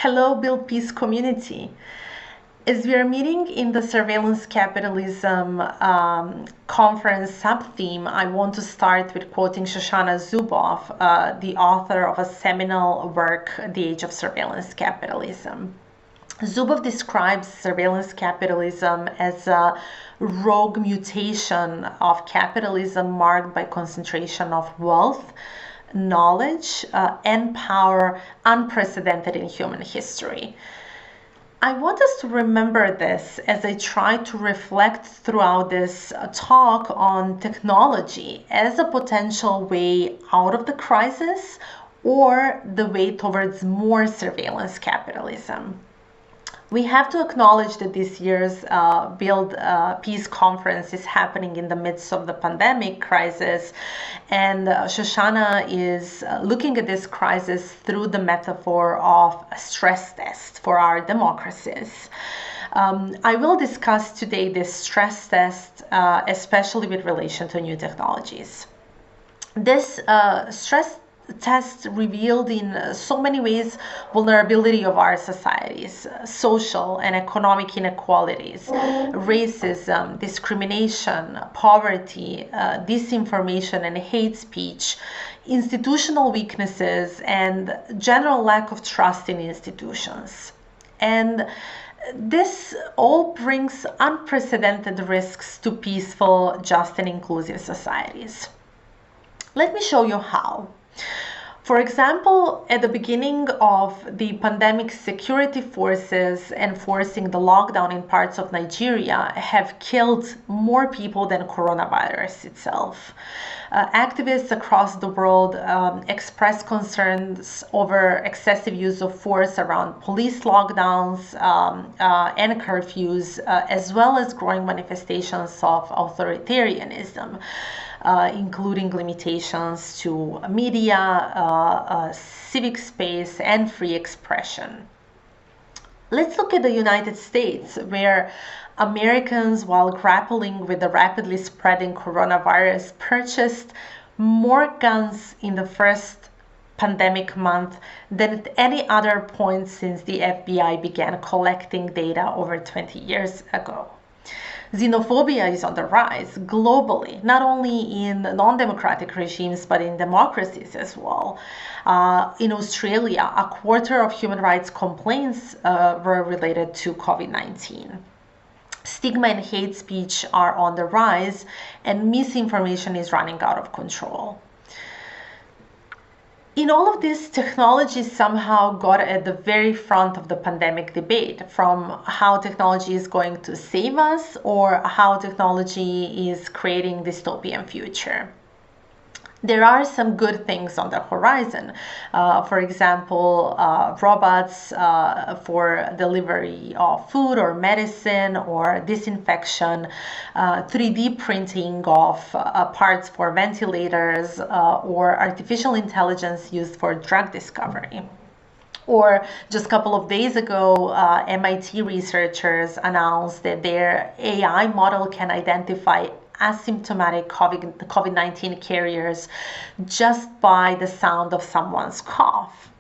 Hello, Build Peace community. As we are meeting in the Surveillance Capitalism conference sub-theme, I want to start with quoting Shoshana Zuboff, the author of a seminal work, The Age of Surveillance Capitalism. Zuboff describes surveillance capitalism as a rogue mutation of capitalism marked by concentration of wealth, knowledge, and power unprecedented in human history. I want us to remember this as I try to reflect throughout this talk on technology as a potential way out of the crisis or the way towards more surveillance capitalism. We have to acknowledge that this year's Build Peace conference is happening in the midst of the pandemic crisis, and Shoshana is looking at this crisis through the metaphor of a stress test for our democracies. I will discuss today this stress test, especially with relation to new technologies. This stress test revealed in so many ways vulnerability of our societies, social and economic inequalities, racism, discrimination, poverty, disinformation and hate speech, institutional weaknesses, and general lack of trust in institutions. And this all brings unprecedented risks to peaceful, just and inclusive societies. Let me show you how. For example, at the beginning of the pandemic, security forces enforcing the lockdown in parts of Nigeria have killed more people than coronavirus itself. Activists across the world express concerns over excessive use of force around police lockdowns and curfews, as well as growing manifestations of authoritarianism. Including limitations to media, civic space, and free expression. Let's look at the United States, where Americans, while grappling with the rapidly spreading coronavirus, purchased more guns in the first pandemic month than at any other point since the FBI began collecting data over 20 years ago. Xenophobia is on the rise globally, not only in non-democratic regimes, but in democracies as well. In Australia, a quarter of human rights complaints were related to COVID-19. Stigma and hate speech are on the rise, and misinformation is running out of control. In all of this, technology somehow got at the very front of the pandemic debate, from how technology is going to save us or how technology is creating dystopian future. There are some good things on the horizon. For example, robots for delivery of food or medicine or disinfection, 3D printing of parts for ventilators, or artificial intelligence used for drug discovery. Or just a couple of days ago, MIT researchers announced that their AI model can identify asymptomatic COVID-19 carriers just by the sound of someone's cough.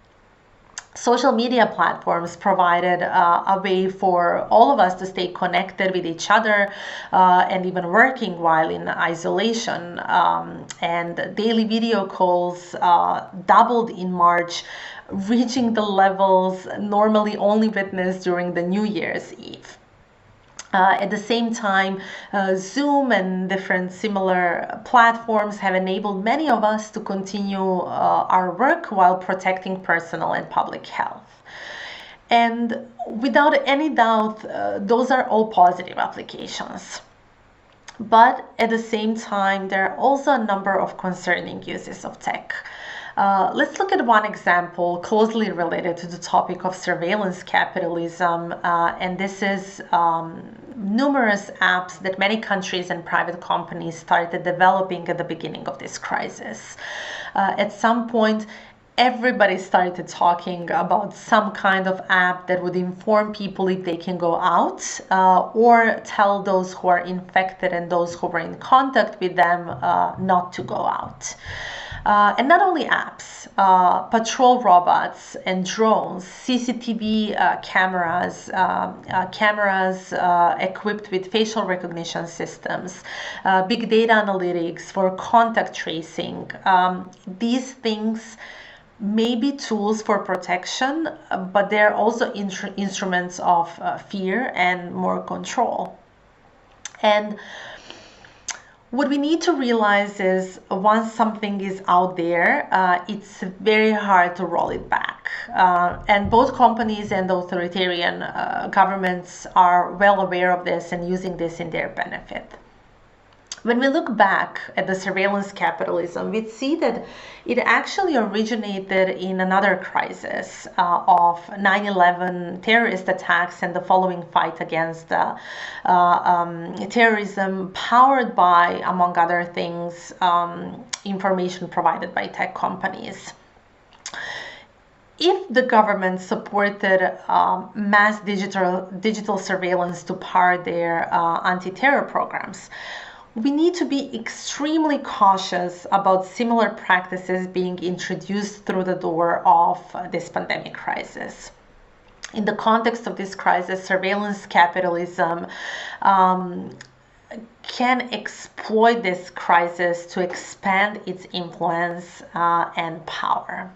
Social media platforms provided a way for all of us to stay connected with each other and even working while in isolation. And daily video calls doubled in March, reaching the levels normally only witnessed during the New Year's Eve. At the same time, Zoom and different similar platforms have enabled many of us to continue our work while protecting personal and public health. And without any doubt, those are all positive applications. But at the same time, there are also a number of concerning uses of tech. Let's look at one example closely related to the topic of surveillance capitalism, and this is numerous apps that many countries and private companies started developing at the beginning of this crisis. At some point, everybody started talking about some kind of app that would inform people if they can go out, or tell those who are infected and those who were in contact with them not to go out. And not only apps, patrol robots and drones, CCTV cameras equipped with facial recognition systems, big data analytics for contact tracing. These things may be tools for protection, but they're also instruments of fear and more control. And what we need to realize is once something is out there, it's very hard to roll it back. And both companies and authoritarian governments are well aware of this and using this in their benefit. When we look back at the surveillance capitalism, we see that it actually originated in another crisis of 9/11 terrorist attacks and the following fight against terrorism, powered by, among other things, information provided by tech companies. If the government supported mass digital surveillance to power their anti-terror programs, we need to be extremely cautious about similar practices being introduced through the door of this pandemic crisis. In the context of this crisis, surveillance capitalism can exploit this crisis to expand its influence and power.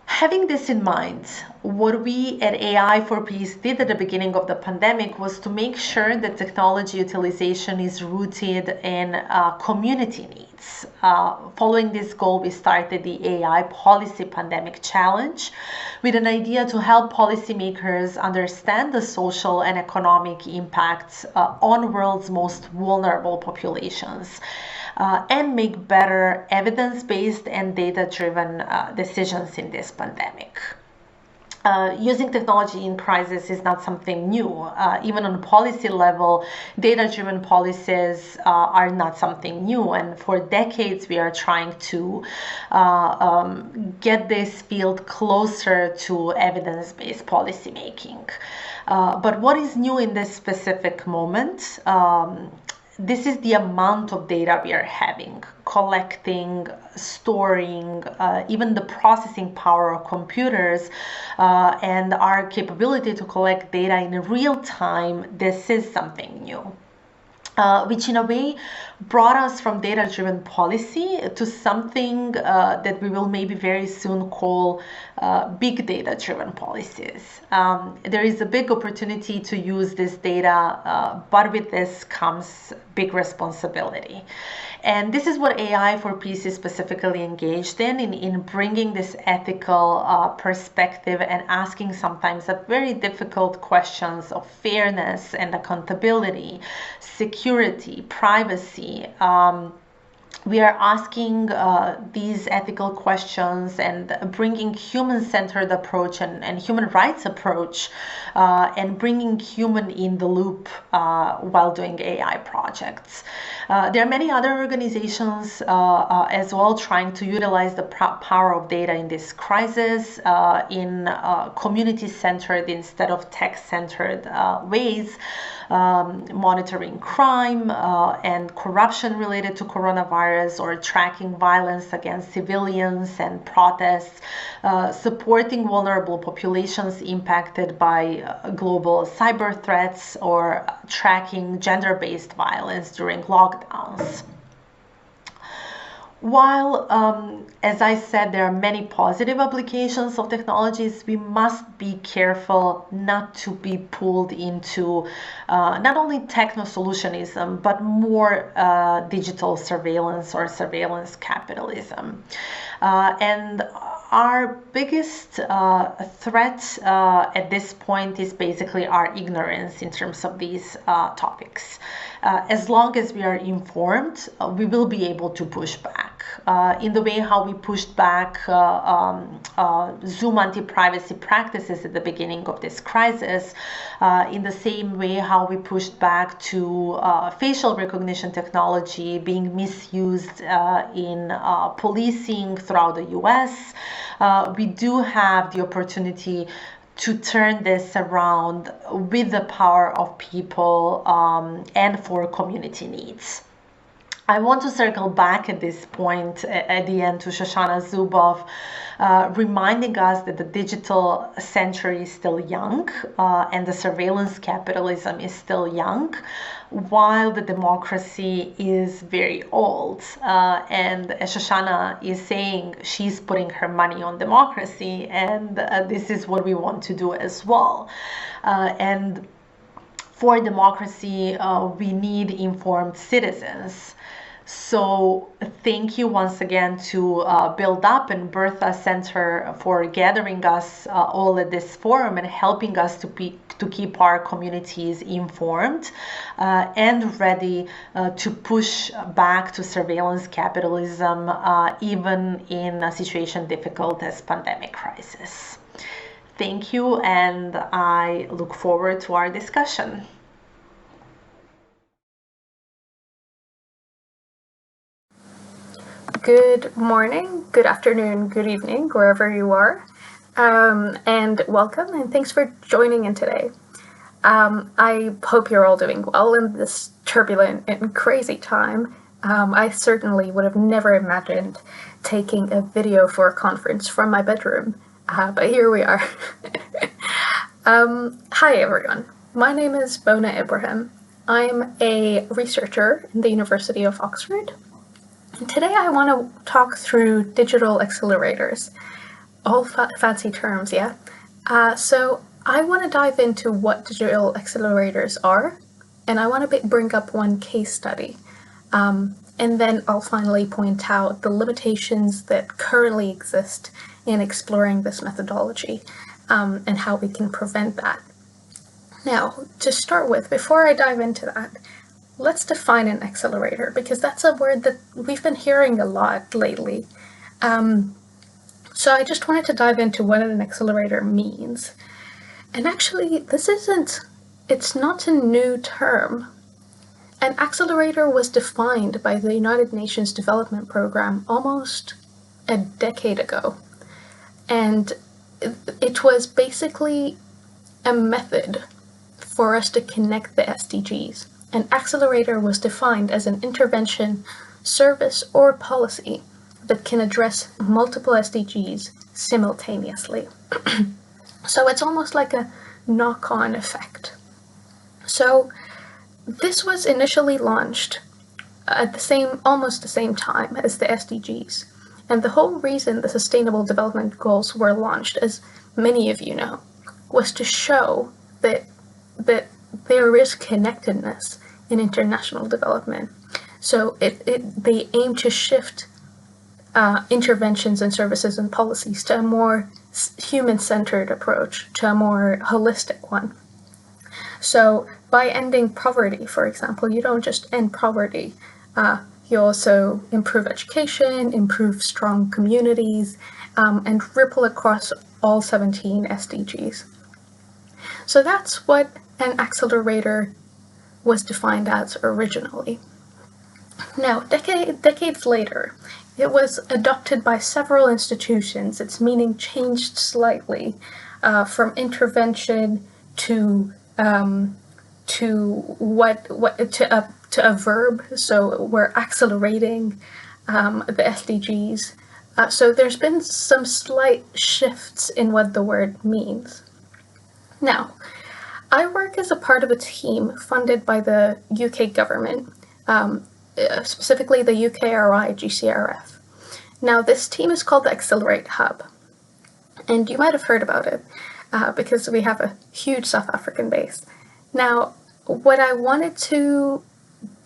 Having this in mind, what we at AI for Peace did at the beginning of the pandemic was to make sure that technology utilization is rooted in community needs. Following this goal, we started the AI Policy Pandemic Challenge with an idea to help policymakers understand the social and economic impacts on world's most vulnerable populations. And make better evidence-based and data-driven decisions in this pandemic. Using technology in crisis is not something new. Even on a policy level, data-driven policies are not something new. And for decades, we are trying to get this field closer to evidence-based policymaking. But what is new in this specific moment? This is the amount of data we are having, collecting, storing, even the processing power of computers, and our capability to collect data in real time. This is something new. Which in a way brought us from data-driven policy to something that we will maybe very soon call big data-driven policies. There is a big opportunity to use this data, but with this comes big responsibility. And this is what AI for Peace is specifically engaged in bringing this ethical perspective and asking sometimes very difficult questions of fairness and accountability, security, privacy. We are asking these ethical questions and bringing human-centered approach and human rights approach and bringing human in the loop while doing AI projects. There are many other organizations as well trying to utilize the power of data in this crisis in community-centered instead of tech-centered ways. Monitoring crime and corruption related to coronavirus or tracking violence against civilians and protests, supporting vulnerable populations impacted by global cyber threats or tracking gender-based violence during lockdowns. While, as I said, there are many positive applications of technologies, we must be careful not to be pulled into not only techno-solutionism, but more digital surveillance or surveillance capitalism. And our biggest threat at this point is basically our ignorance in terms of these topics. As long as we are informed, we will be able to push back. In the way how we pushed back Zoom anti-privacy practices at the beginning of this crisis, in the same way how we pushed back to facial recognition technology being misused in policing throughout the US, we do have the opportunity to turn this around with the power of people and for community needs. I want to circle back at this point at the end to Shoshana Zuboff, reminding us that the digital century is still young and the surveillance capitalism is still young, while the democracy is very old. And as Shoshana is saying, she's putting her money on democracy, and this is what we want to do as well. And for democracy, we need informed citizens. So thank you once again to Build Up and Bertha Center for gathering us all at this forum and helping us to keep our communities informed and ready to push back to surveillance capitalism, even in a situation difficult as pandemic crisis. Thank you, and I look forward to our discussion. Good morning, good afternoon, good evening, wherever you are, and welcome, and thanks for joining in today. I hope you're all doing well in this turbulent and crazy time. I certainly would have never imagined taking a video for a conference from my bedroom, but here we are. Hi everyone, my name is Bona Ibrahim. I'm a researcher in the University of Oxford. And today I want to talk through digital accelerators. All fancy terms, yeah? So I want to dive into what digital accelerators are, and I want to bring up one case study. And then I'll finally point out the limitations that currently exist in exploring this methodology, and how we can prevent that. Now, to start with, before I dive into that, let's define an accelerator, because that's a word that we've been hearing a lot lately. So I just wanted to dive into what an accelerator means. And actually, it's not a new term. An accelerator was defined by the United Nations Development Program almost a decade ago. And it was basically a method for us to connect the SDGs. An accelerator was defined as an intervention, service, or policy that can address multiple SDGs simultaneously. So it's almost like a knock-on effect. So this was initially launched at almost the same time as the SDGs. And the whole reason the Sustainable Development Goals were launched, as many of you know, was to show that there is connectedness in international development. So they aim to shift interventions and services and policies to a more human-centered approach, to a more holistic one. So by ending poverty, for example, you don't just end poverty, you also improve education, improve strong communities, and ripple across all 17 SDGs. So that's what an accelerator was defined as originally. Now, decades later, it was adopted by several institutions. Its meaning changed slightly from intervention to a verb. So we're accelerating the SDGs. So there's been some slight shifts in what the word means. Now, I work as a part of a team funded by the UK government, specifically the UKRI GCRF. Now, this team is called the Accelerate Hub, and you might have heard about it because we have a huge South African base. Now, what I wanted to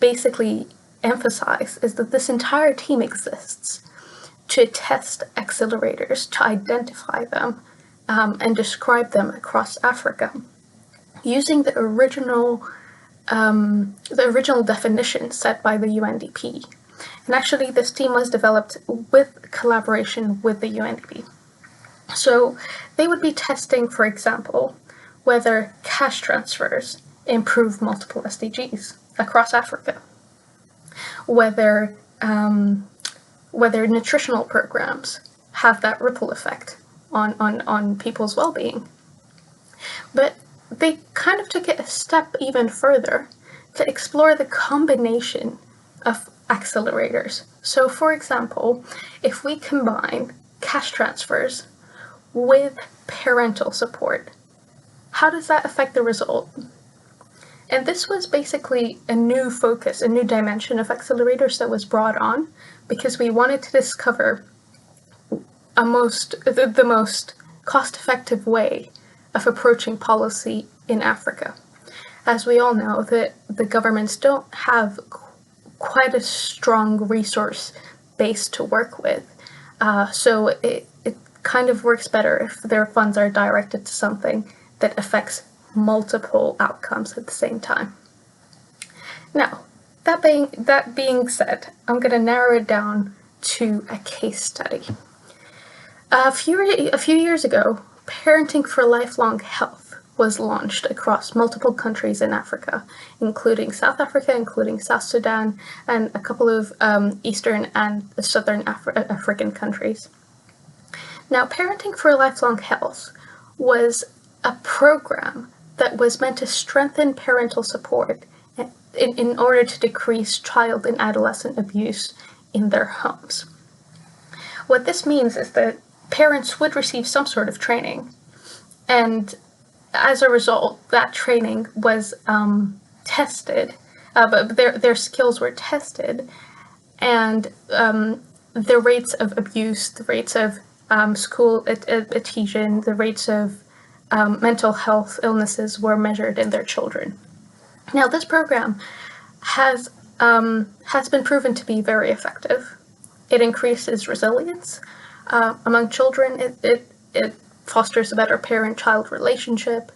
basically emphasize is that this entire team exists to test accelerators, to identify them, and describe them across Africa, using the original definition set by the UNDP. And actually, this team was developed with collaboration with the UNDP. So they would be testing, for example, whether cash transfers improve multiple SDGs across Africa, whether nutritional programs have that ripple effect on people's well-being. But they kind of took it a step even further to explore the combination of accelerators. So for example, if we combine cash transfers with parental support, how does that affect the result? And this was basically a new focus, a new dimension of accelerators that was brought on because we wanted to discover the most cost-effective way of approaching policy in Africa. As we all know, the governments don't have quite a strong resource base to work with, so it kind of works better if their funds are directed to something that affects multiple outcomes at the same time. Now, that being said, I'm going to narrow it down to a case study. A few years ago, Parenting for Lifelong Health was launched across multiple countries in Africa, including South Africa, including South Sudan, and a couple of Eastern and Southern African countries. Now, Parenting for Lifelong Health was a program that was meant to strengthen parental support in order to decrease child and adolescent abuse in their homes. What this means is that parents would receive some sort of training, and as a result, that training was tested, but their skills were tested, and the rates of abuse, the rates of school adhesion, the rates of mental health illnesses were measured in their children. Now, this program has been proven to be very effective. It increases resilience among children. It fosters a better parent-child relationship,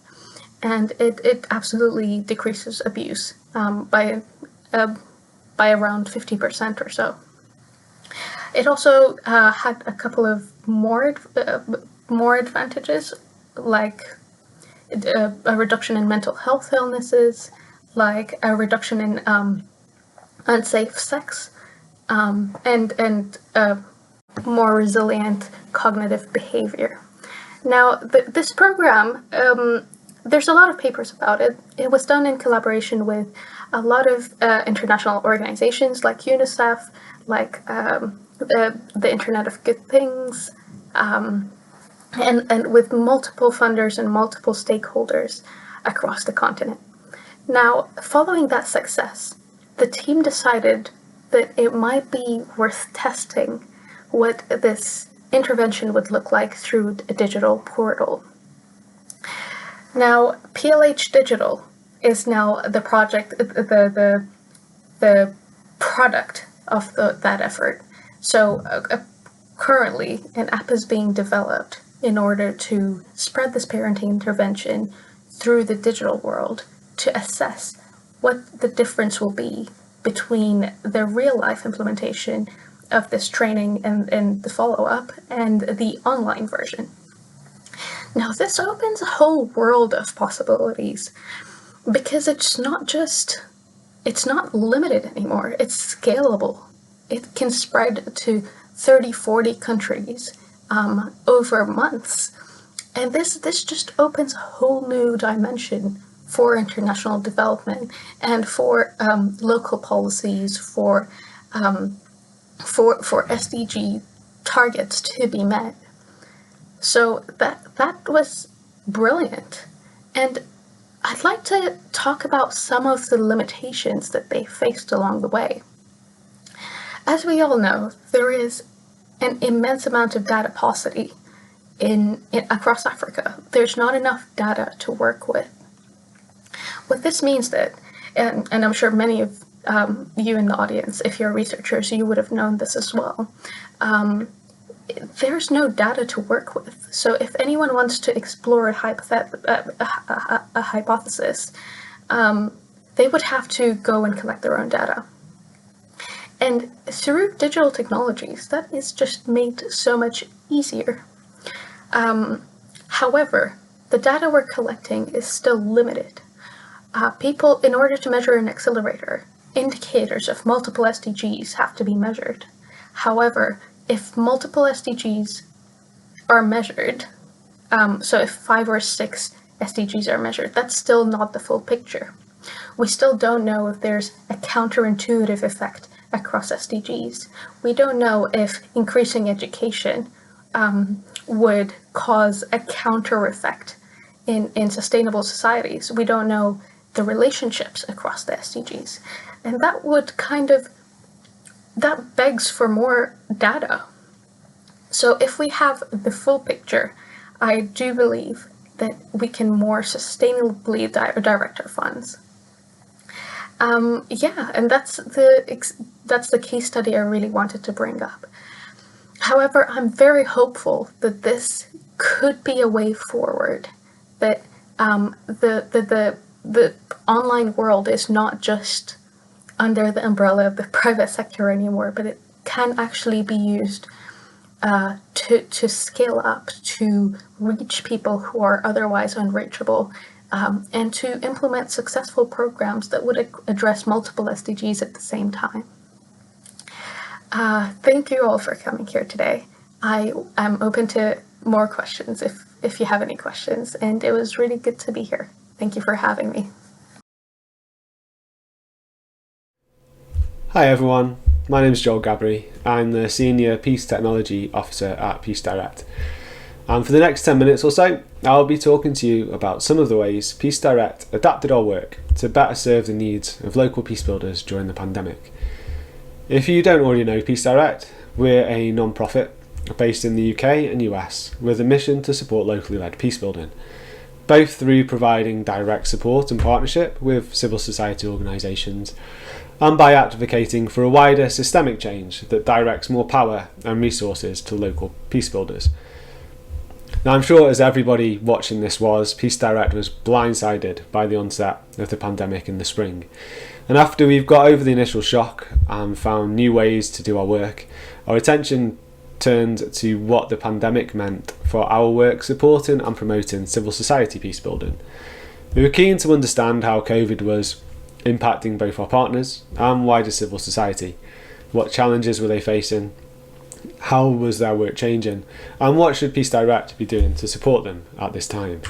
and it absolutely decreases abuse by around 50% or so. It also had a couple of more advantages, like a reduction in mental health illnesses, like a reduction in unsafe sex, and more resilient cognitive behavior. Now, this program, there's a lot of papers about it. It was done in collaboration with a lot of international organizations like UNICEF, like the Internet of Good Things, and with multiple funders and multiple stakeholders across the continent. Now, following that success, the team decided that it might be worth testing what this intervention would look like through a digital portal. Now, PLH Digital is now the project, the product of that effort. So currently, an app is being developed in order to spread this parenting intervention through the digital world to assess what the difference will be between the real-life implementation of this training and the follow-up and the online version. Now, this opens a whole world of possibilities because it's not limited anymore. It's scalable. It can spread to 30, 40 countries over months. And this just opens a whole new dimension for international development and for local policies, for SDG targets to be met. So that was brilliant. And I'd like to talk about some of the limitations that they faced along the way. As we all know, there is an immense amount of data paucity across Africa. There's not enough data to work with. What this means that, and I'm sure many of you in the audience, if you're researchers, you would have known this as well, there's no data to work with. So if anyone wants to explore a hypothesis, they would have to go and collect their own data. And through digital technologies, that is just made so much easier. However, the data we're collecting is still limited. People, in order to measure an accelerator, indicators of multiple SDGs have to be measured. However, if multiple SDGs are measured, so if 5 or 6 SDGs are measured, that's still not the full picture. We still don't know if there's a counterintuitive effect across SDGs. We don't know if increasing education would cause a counter effect in sustainable societies. We don't know the relationships across the SDGs. And that begs for more data. So if we have the full picture, I do believe that we can more sustainably direct our funds. And that's the case study I really wanted to bring up. However, I'm very hopeful that this could be a way forward, that the online world is not just under the umbrella of the private sector anymore, but it can actually be used to scale up, to reach people who are otherwise unreachable, and to implement successful programs that would address multiple SDGs at the same time. Thank you all for coming here today. I am open to more questions if you have any questions, and it was really good to be here. Thank you for having me. Hi everyone, my name is Joel Gabry. I'm the Senior Peace Technology Officer at Peace Direct. And for the next 10 minutes or so, I'll be talking to you about some of the ways Peace Direct adapted our work to better serve the needs of local peace builders during the pandemic. If you don't already know Peace Direct, we're a non-profit based in the UK and US with a mission to support locally led peace building, both through providing direct support and partnership with civil society organisations and by advocating for a wider systemic change that directs more power and resources to local peace builders. Now, I'm sure as everybody watching this Peace Direct was blindsided by the onset of the pandemic in the spring. And after we've got over the initial shock and found new ways to do our work, our attention turned to what the pandemic meant for our work supporting and promoting civil society peace building. We were keen to understand how COVID was impacting both our partners and wider civil society. What challenges were they facing? How was their work changing? And what should Peace Direct be doing to support them at this time?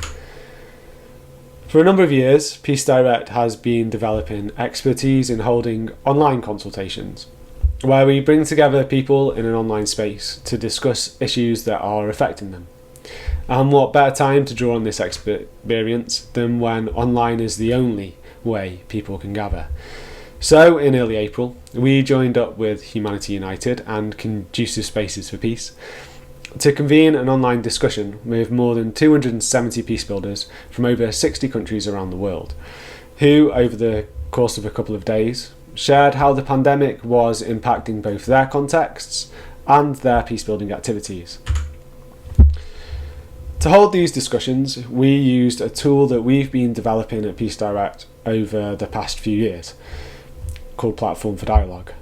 For a number of years, Peace Direct has been developing expertise in holding online consultations, where we bring together people in an online space to discuss issues that are affecting them. And what better time to draw on this experience than when online is the only way people can gather. So in early April, we joined up with Humanity United and Conducive Spaces for Peace to convene an online discussion with more than 270 peace builders from over 60 countries around the world, who over the course of a couple of days shared how the pandemic was impacting both their contexts and their peace building activities. To hold these discussions, we used a tool that we've been developing at Peace Direct over the past few years, called Platform for Dialogue.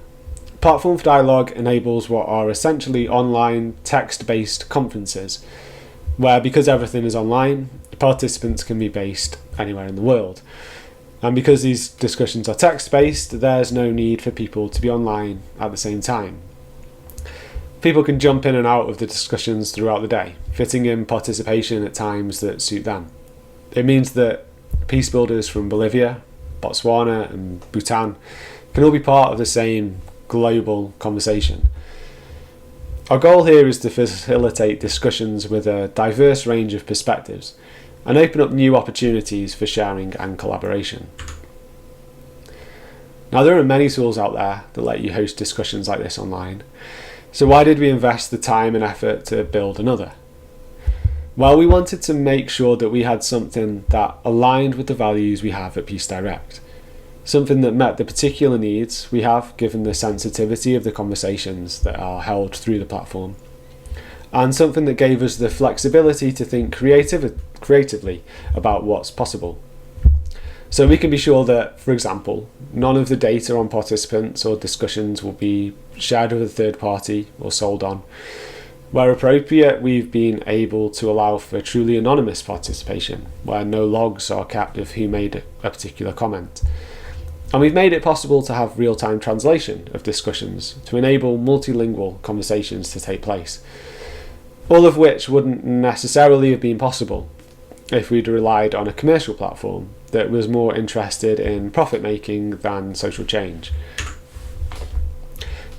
Platform for Dialogue enables what are essentially online text-based conferences, where because everything is online, participants can be based anywhere in the world. And because these discussions are text-based, there's no need for people to be online at the same time. People can jump in and out of the discussions throughout the day, fitting in participation at times that suit them. It means that peace builders from Bolivia, Botswana and Bhutan can all be part of the same global conversation. Our goal here is to facilitate discussions with a diverse range of perspectives and open up new opportunities for sharing and collaboration. Now, there are many tools out there that let you host discussions like this online. So why did we invest the time and effort to build another? Well, we wanted to make sure that we had something that aligned with the values we have at Peace Direct. Something that met the particular needs we have given the sensitivity of the conversations that are held through the platform. And something that gave us the flexibility to think creatively about what's possible. So we can be sure that, for example, none of the data on participants or discussions will be shared with a third party or sold on. Where appropriate, we've been able to allow for truly anonymous participation, where no logs are kept of who made a particular comment. And we've made it possible to have real-time translation of discussions to enable multilingual conversations to take place. All of which wouldn't necessarily have been possible if we'd relied on a commercial platform that was more interested in profit making than social change.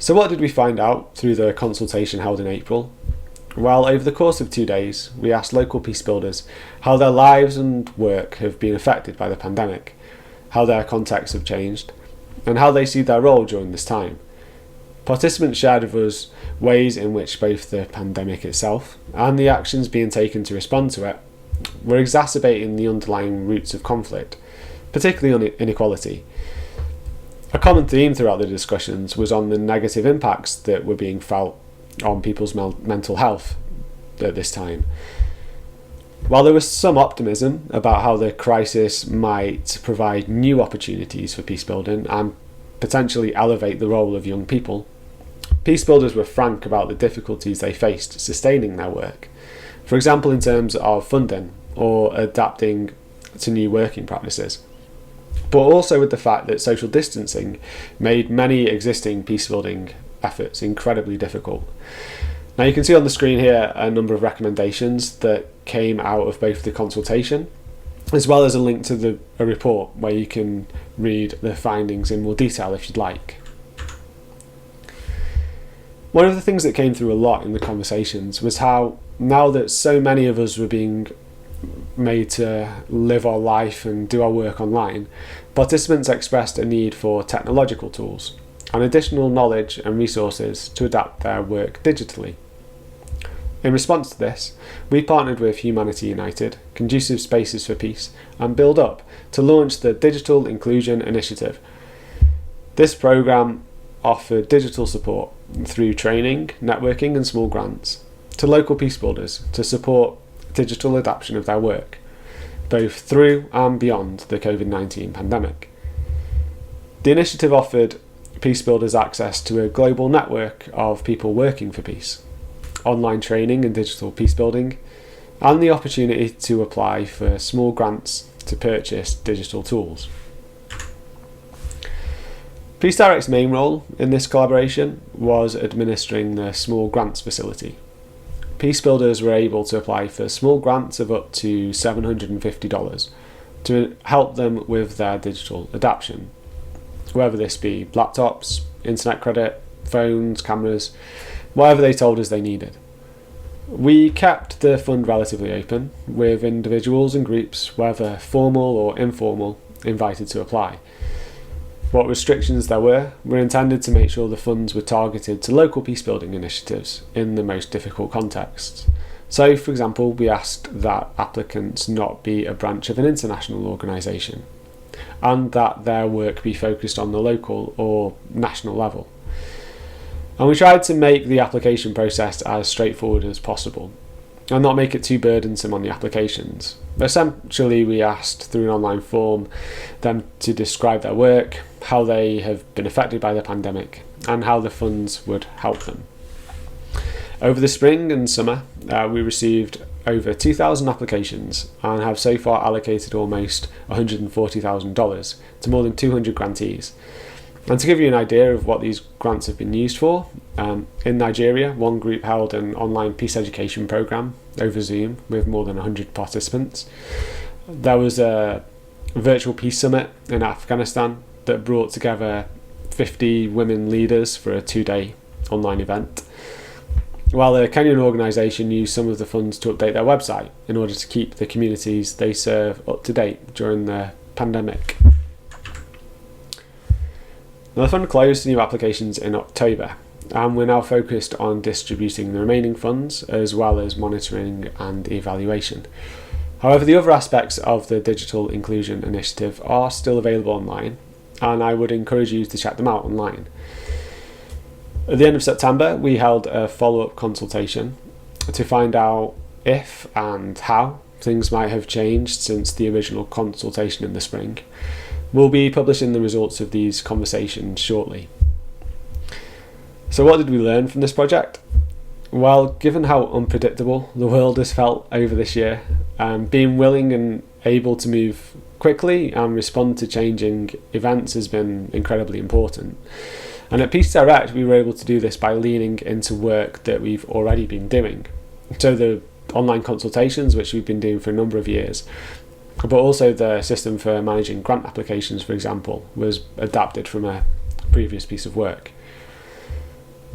So what did we find out through the consultation held in April? Well, over the course of 2 days, we asked local peace builders how their lives and work have been affected by the pandemic, how their contexts have changed, and how they see their role during this time. Participants shared with us ways in which both the pandemic itself and the actions being taken to respond to it were exacerbating the underlying roots of conflict, particularly on inequality. A common theme throughout the discussions was on the negative impacts that were being felt on people's mental health at this time. While there was some optimism about how the crisis might provide new opportunities for peace building and potentially elevate the role of young people, peace builders were frank about the difficulties they faced sustaining their work, for example in terms of funding or adapting to new working practices, but also with the fact that social distancing made many existing peace building efforts incredibly difficult. Now you can see on the screen here a number of recommendations that came out of both the consultation as well as a link to a report where you can read the findings in more detail if you'd like. One of the things that came through a lot in the conversations was how now that so many of us were being made to live our life and do our work online, participants expressed a need for technological tools and additional knowledge and resources to adapt their work digitally. In response to this, we partnered with Humanity United, Conducive Spaces for Peace and Build Up to launch the Digital Inclusion Initiative. This programme offered digital support through training, networking and small grants to local peace builders to support digital adaptation of their work, both through and beyond the COVID-19 pandemic. The initiative offered peace builders access to a global network of people working for peace, online training in digital peace building, and the opportunity to apply for small grants to purchase digital tools. Peace Direct's main role in this collaboration was administering the small grants facility. Peace builders were able to apply for small grants of up to $750 to help them with their digital adaptation, whether this be laptops, internet credit, phones, cameras, whatever they told us they needed. We kept the fund relatively open, with individuals and groups, whether formal or informal, invited to apply. What restrictions there were intended to make sure the funds were targeted to local peacebuilding initiatives in the most difficult contexts. So, for example, we asked that applicants not be a branch of an international organisation, and that their work be focused on the local or national level. And we tried to make the application process as straightforward as possible and not make it too burdensome on the applications. Essentially, we asked through an online form them to describe their work, how they have been affected by the pandemic, and how the funds would help them. Over the spring and summer, we received over 2,000 applications and have so far allocated almost $140,000 to more than 200 grantees. And to give you an idea of what these grants have been used for, in Nigeria, one group held an online peace education program over Zoom with more than 100 participants. There was a virtual peace summit in Afghanistan that brought together 50 women leaders for a 2-day online event, while a Kenyan organisation used some of the funds to update their website in order to keep the communities they serve up to date during the pandemic. Now, the fund closed to new applications in October, and we're now focused on distributing the remaining funds as well as monitoring and evaluation. However, the other aspects of the Digital Inclusion Initiative are still available online, and I would encourage you to check them out online. At the end of September, we held a follow-up consultation to find out if and how things might have changed since the original consultation in the spring. We'll be publishing the results of these conversations shortly. So what did we learn from this project? Well, given how unpredictable the world has felt over this year, being willing and able to move quickly and respond to changing events has been incredibly important. And at Peace Direct, we were able to do this by leaning into work that we've already been doing. So the online consultations, which we've been doing for a number of years, but also the system for managing grant applications, for example, was adapted from a previous piece of work.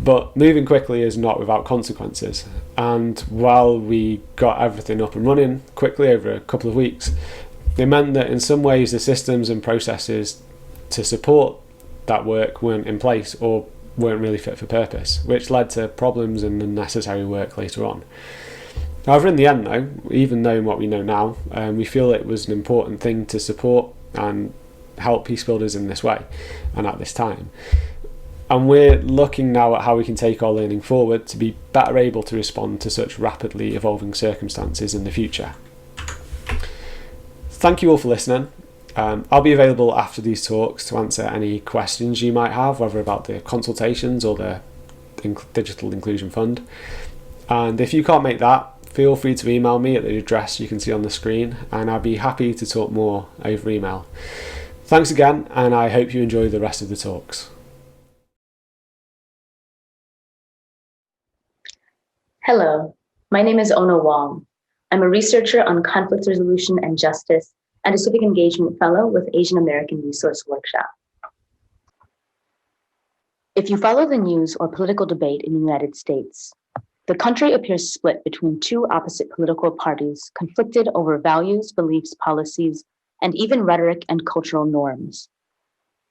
But moving quickly is not without consequences. And while we got everything up and running quickly over a couple of weeks, it meant that in some ways the systems and processes to support that work weren't in place or weren't really fit for purpose, which led to problems and unnecessary work later on. However, in the end though, even knowing what we know now, we feel it was an important thing to support and help peace builders in this way and at this time. And we're looking now at how we can take our learning forward to be better able to respond to such rapidly evolving circumstances in the future. Thank you all for listening. I'll be available after these talks to answer any questions you might have, whether about the consultations or the Digital Inclusion Fund. And if you can't make that, feel free to email me at the address you can see on the screen, and I'll be happy to talk more over email. Thanks again, and I hope you enjoy the rest of the talks. Hello, my name is Ona Wong. I'm a researcher on conflict resolution and justice and a civic engagement fellow with Asian American Resource Workshop. If you follow the news or political debate in the United States, the country appears split between two opposite political parties conflicted over values, beliefs, policies, and even rhetoric and cultural norms.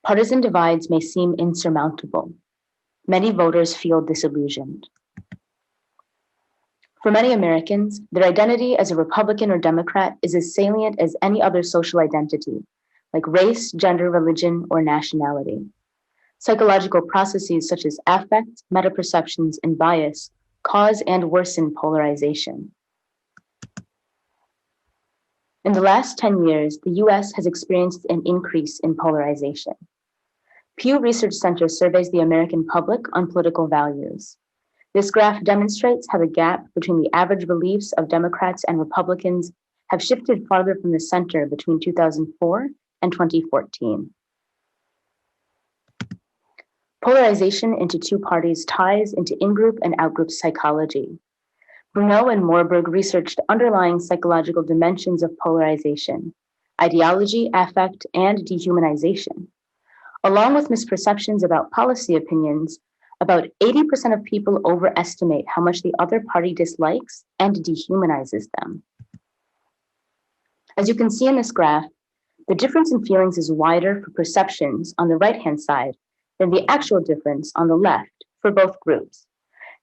Partisan divides may seem insurmountable. Many voters feel disillusioned. For many Americans, their identity as a Republican or Democrat is as salient as any other social identity, like race, gender, religion, or nationality. Psychological processes such as affect, metaperceptions, and bias cause and worsen polarization. In the last 10 years, the US has experienced an increase in polarization. Pew Research Center surveys the American public on political values. This graph demonstrates how the gap between the average beliefs of Democrats and Republicans have shifted farther from the center between 2004 and 2014. Polarization into two parties ties into in-group and out-group psychology. Bruneau and Moorburg researched underlying psychological dimensions of polarization, ideology, affect, and dehumanization. Along with misperceptions about policy opinions, about 80% of people overestimate how much the other party dislikes and dehumanizes them. As you can see in this graph, the difference in feelings is wider for perceptions on the right-hand side than the actual difference on the left for both groups.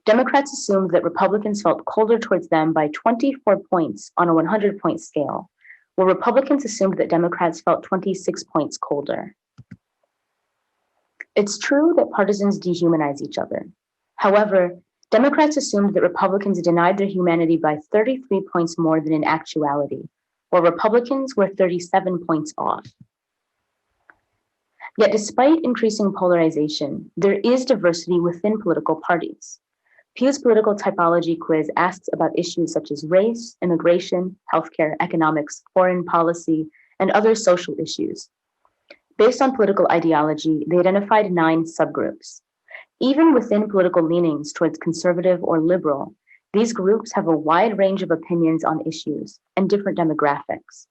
Democrats assumed that Republicans felt colder towards them by 24 points on a 100-point scale, while Republicans assumed that Democrats felt 26 points colder. It's true that partisans dehumanize each other. However, Democrats assumed that Republicans denied their humanity by 33 points more than in actuality, while Republicans were 37 points off. Yet despite increasing polarization, there is diversity within political parties. Pew's political typology quiz asks about issues such as race, immigration, healthcare, economics, foreign policy, and other social issues. Based on political ideology, they identified 9 subgroups. Even within political leanings towards conservative or liberal, these groups have a wide range of opinions on issues and different demographics.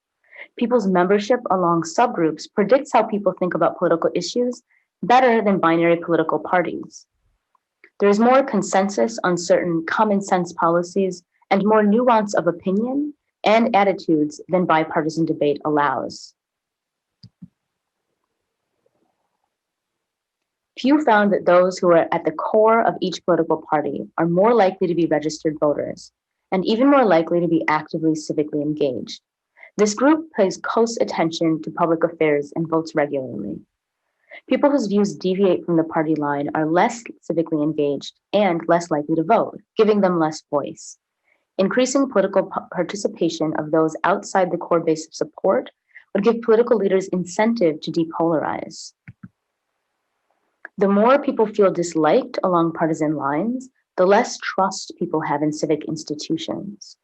People's membership along subgroups predicts how people think about political issues better than binary political parties. There is more consensus on certain common sense policies and more nuance of opinion and attitudes than bipartisan debate allows. Pew found that those who are at the core of each political party are more likely to be registered voters and even more likely to be actively civically engaged. This group pays close attention to public affairs and votes regularly. People whose views deviate from the party line are less civically engaged and less likely to vote, giving them less voice. Increasing political participation of those outside the core base of support would give political leaders incentive to depolarize. The more people feel disliked along partisan lines, the less trust people have in civic institutions.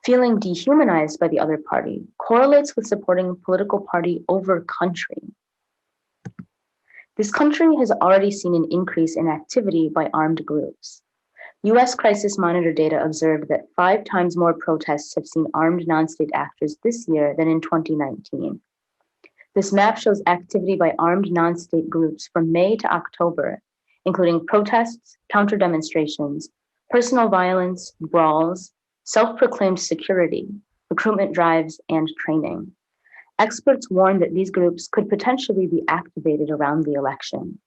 Feeling dehumanized by the other party correlates with supporting a political party over country. This country has already seen an increase in activity by armed groups. US Crisis Monitor data observed that 5 times more protests have seen armed non-state actors this year than in 2019. This map shows activity by armed non-state groups from May to October, including protests, counter-demonstrations, personal violence, brawls, self-proclaimed security, recruitment drives, and training. Experts warn that these groups could potentially be activated around the election.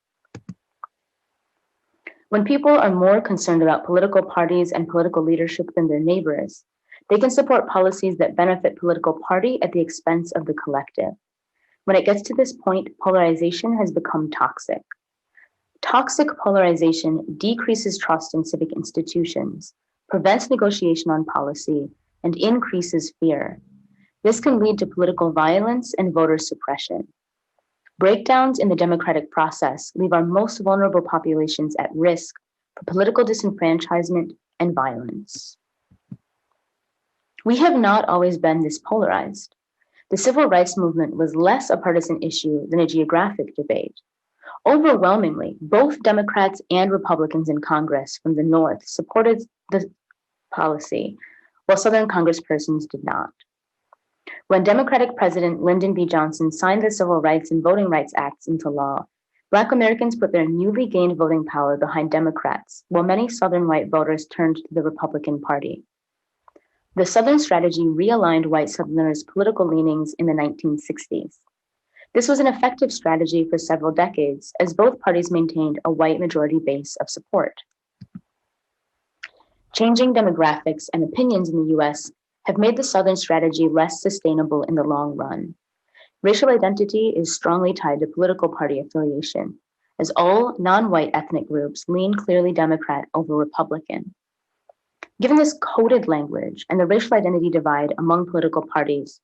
When people are more concerned about political parties and political leadership than their neighbors, they can support policies that benefit political party at the expense of the collective. When it gets to this point, polarization has become toxic. Toxic polarization decreases trust in civic institutions, prevents negotiation on policy, and increases fear. This can lead to political violence and voter suppression. Breakdowns in the democratic process leave our most vulnerable populations at risk for political disenfranchisement and violence. We have not always been this polarized. The civil rights movement was less a partisan issue than a geographic debate. Overwhelmingly, both Democrats and Republicans in Congress from the North supported the policy, while Southern Congresspersons did not. When Democratic President Lyndon B. Johnson signed the Civil Rights and Voting Rights Acts into law, Black Americans put their newly gained voting power behind Democrats, while many Southern white voters turned to the Republican Party. The Southern strategy realigned white Southerners' political leanings in the 1960s. This was an effective strategy for several decades, as both parties maintained a white majority base of support. Changing demographics and opinions in the US have made the Southern strategy less sustainable in the long run. Racial identity is strongly tied to political party affiliation, as all non-white ethnic groups lean clearly Democrat over Republican. Given this coded language and the racial identity divide among political parties,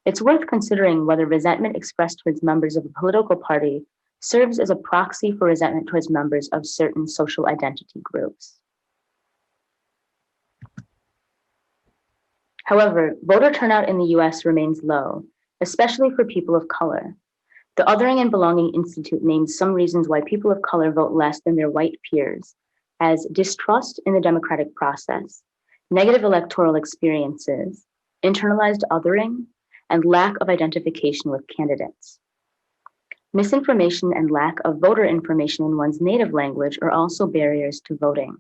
it's worth considering whether resentment expressed towards members of a political party serves as a proxy for resentment towards members of certain social identity groups. However, voter turnout in the US remains low, especially for people of color. The Othering and Belonging Institute names some reasons why people of color vote less than their white peers, as distrust in the democratic process, negative electoral experiences, internalized othering, and lack of identification with candidates. Misinformation and lack of voter information in one's native language are also barriers to voting.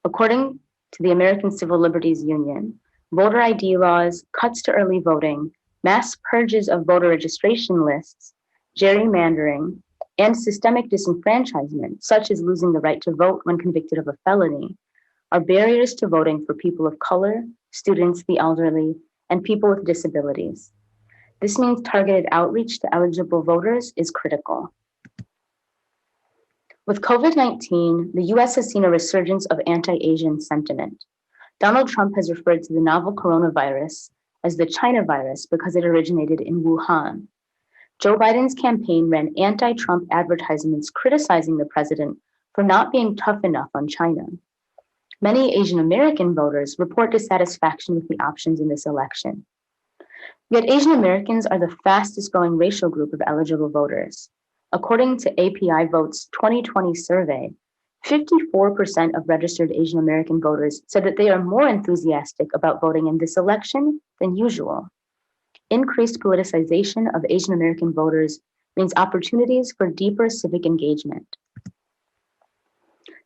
According to the American Civil Liberties Union, voter ID laws, cuts to early voting, mass purges of voter registration lists, gerrymandering, and systemic disenfranchisement, such as losing the right to vote when convicted of a felony, are barriers to voting for people of color, students, the elderly, and people with disabilities. This means targeted outreach to eligible voters is critical. With COVID-19, the US has seen a resurgence of anti-Asian sentiment. Donald Trump has referred to the novel coronavirus as the China virus because it originated in Wuhan. Joe Biden's campaign ran anti-Trump advertisements criticizing the president for not being tough enough on China. Many Asian American voters report dissatisfaction with the options in this election. Yet Asian Americans are the fastest growing racial group of eligible voters. According to API Vote's 2020 survey, 54% of registered Asian American voters said that they are more enthusiastic about voting in this election than usual. Increased politicization of Asian American voters means opportunities for deeper civic engagement.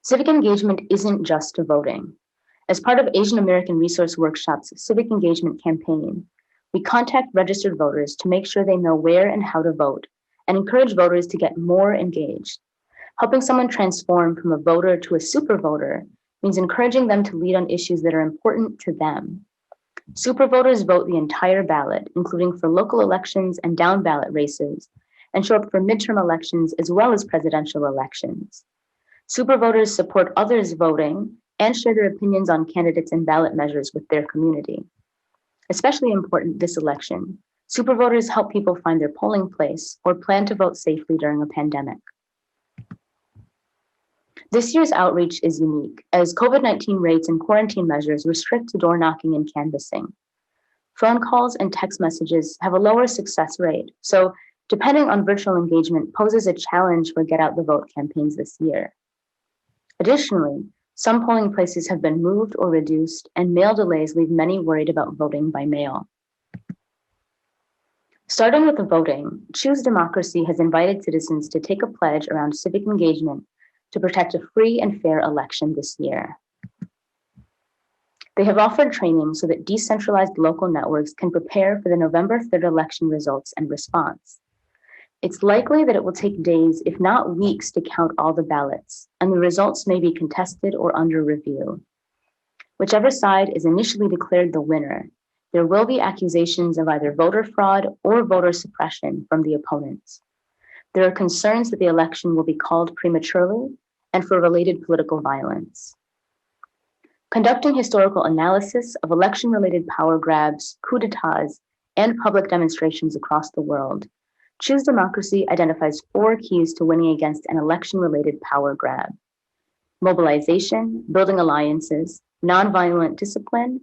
Civic engagement isn't just voting. As part of Asian American Resource Workshop's civic engagement campaign, we contact registered voters to make sure they know where and how to vote and encourage voters to get more engaged. Helping someone transform from a voter to a super voter means encouraging them to lead on issues that are important to them. Super voters vote the entire ballot, including for local elections and down ballot races, and show up for midterm elections as well as presidential elections. Super voters support others voting and share their opinions on candidates and ballot measures with their community. Especially important this election, super voters help people find their polling place or plan to vote safely during a pandemic. This year's outreach is unique, as COVID-19 rates and quarantine measures restrict door knocking and canvassing. Phone calls and text messages have a lower success rate, so depending on virtual engagement poses a challenge for Get Out the Vote campaigns this year. Additionally, some polling places have been moved or reduced, and mail delays leave many worried about voting by mail. Starting with the voting, Choose Democracy has invited citizens to take a pledge around civic engagement to protect a free and fair election this year. They have offered training so that decentralized local networks can prepare for the November 3rd election results and response. It's likely that it will take days, if not weeks, to count all the ballots, and the results may be contested or under review. Whichever side is initially declared the winner, there will be accusations of either voter fraud or voter suppression from the opponents. There are concerns that the election will be called prematurely and for related political violence. Conducting historical analysis of election-related power grabs, coups d'etats, and public demonstrations across the world, Choose Democracy identifies 4 keys to winning against an election-related power grab: mobilization, building alliances, nonviolent discipline,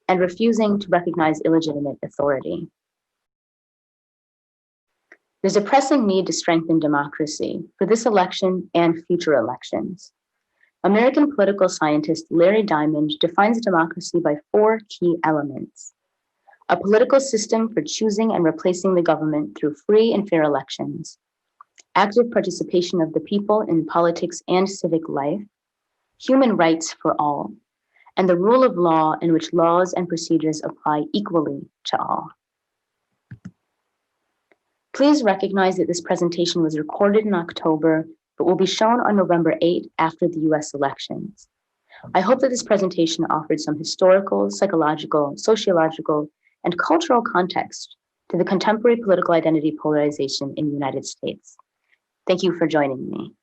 and refusing to recognize illegitimate authority. There's a pressing need to strengthen democracy for this election and future elections. American political scientist Larry Diamond defines democracy by 4 key elements: a political system for choosing and replacing the government through free and fair elections, active participation of the people in politics and civic life, human rights for all, and the rule of law in which laws and procedures apply equally to all. Please recognize that this presentation was recorded in October, but will be shown on November 8 after the US elections. I hope that this presentation offered some historical, psychological, sociological, and cultural context to the contemporary political identity polarization in the United States. Thank you for joining me.